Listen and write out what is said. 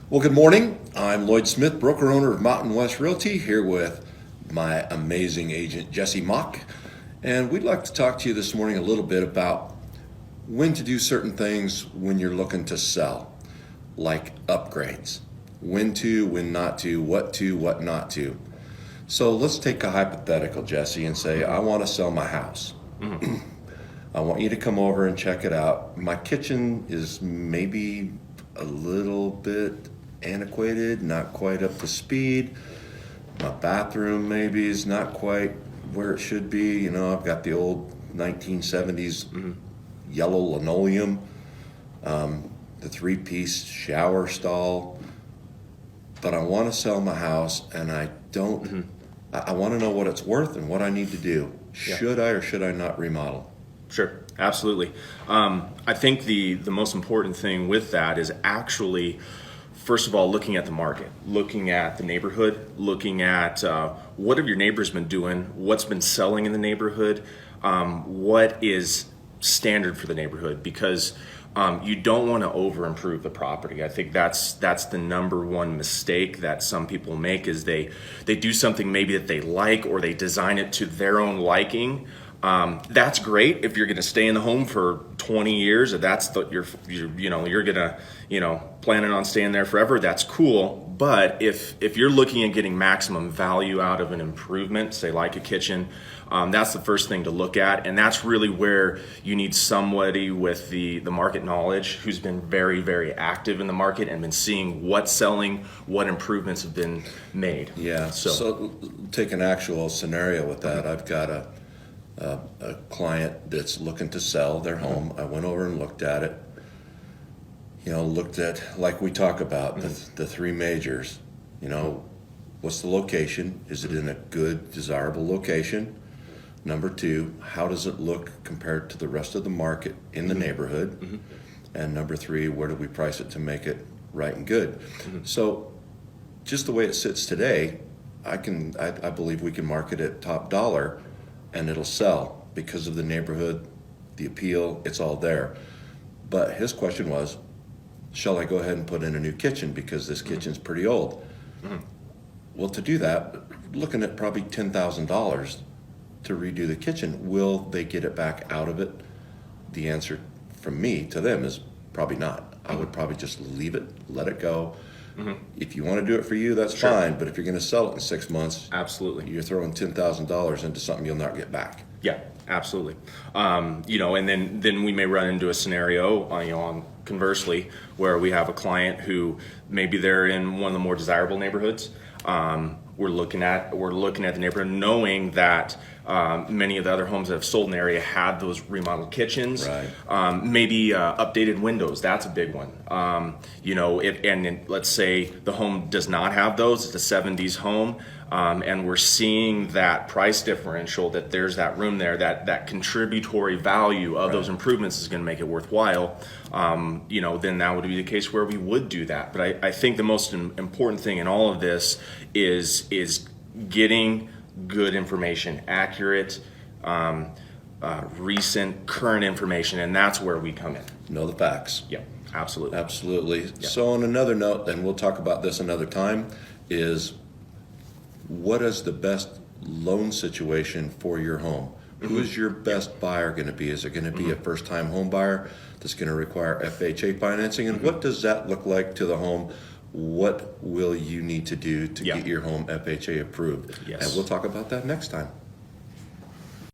Well, good morning. I'm Lloyd Smith, broker owner of Mountain West Realty, here with my amazing agent, Jesse Mock. And we'd like to talk to you this morning a little bit about when to do certain things when you're looking to sell, like upgrades. When to, when not to, what not to. So let's take a hypothetical, Jesse, and say, I want to sell my house. I want you to come over and check it out. My kitchen is maybe a little bit antiquated, not quite up to speed. My bathroom maybe is not quite where it should be. You know, I've got the old 1970s yellow linoleum, the three-piece shower stall. But I want to sell my house, and I don't. I want to know what it's worth and what I need to do. Should I or should I not remodel? Sure, absolutely. I think the most important thing with that is actually, first of all, looking at the market, looking at the neighborhood, looking at what have your neighbors been doing, what's been selling in the neighborhood, what is standard for the neighborhood, because you don't want to over improve the property. I think that's the number one mistake that some people make is they do something maybe that they like, or they design it to their own liking. That's great if you're going to stay in the home for 20 years, or that's you're gonna planning on staying there forever. That's cool. But if you're looking at getting maximum value out of an improvement, say like a kitchen, that's the first thing to look at, and that's really where you need somebody with the market knowledge who's been very, very active in the market and been seeing what's selling, what improvements have been made. Yeah. So take an actual scenario with that. I've got a client that's looking to sell their home. I went over and looked at it. Looked at, like we talk about, the three majors. What's the location? Is it in a good, desirable location? Number two, how does it look compared to the rest of the market in the neighborhood? And number three, where do we price it to make it right and good? So just the way it sits today, I believe we can market it top dollar and it'll sell because of the neighborhood, the appeal, it's all there. But his question was, shall I go ahead and put in a new kitchen because this kitchen's pretty old? Well, to do that, looking at probably $10,000 to redo the kitchen. Will they get it back out of it? The answer from me to them is probably not. I would probably just leave it, let it go. If you want to do it for you, that's fine. But if you're going to sell it in 6 months, absolutely, you're throwing $10,000 into something you'll not get back. Yeah, absolutely. And then we may run into a snenario, on conversely, where we have a client who maybe they're in one of the more desirable neighborhoods. We're looking at the neighborhood, knowing that many of the other homes that have sold in the area had those remodeled kitchens. Right. Maybe updated windows. That's a big one. Let's say the home does not have those. It's a 70s home. And we're seeing that price differential, that there's that room there, that contributory value of those improvements is going to make it worthwhile. Then that would be the case where we would do that. But I think the most important thing in all of this is getting good information, accurate, recent, current information, and that's where we come in. Know the facts. Yeah, absolutely. Absolutely. Yeah. So on another note, and we'll talk about this another time, is what is the best loan situation for your home? Who is your best buyer going to be? Is it going to be a first-time home buyer that's going to require FHA financing? And what does that look like to the home? What will you need to do to get your home FHA approved? Yes. And we'll talk about that next time.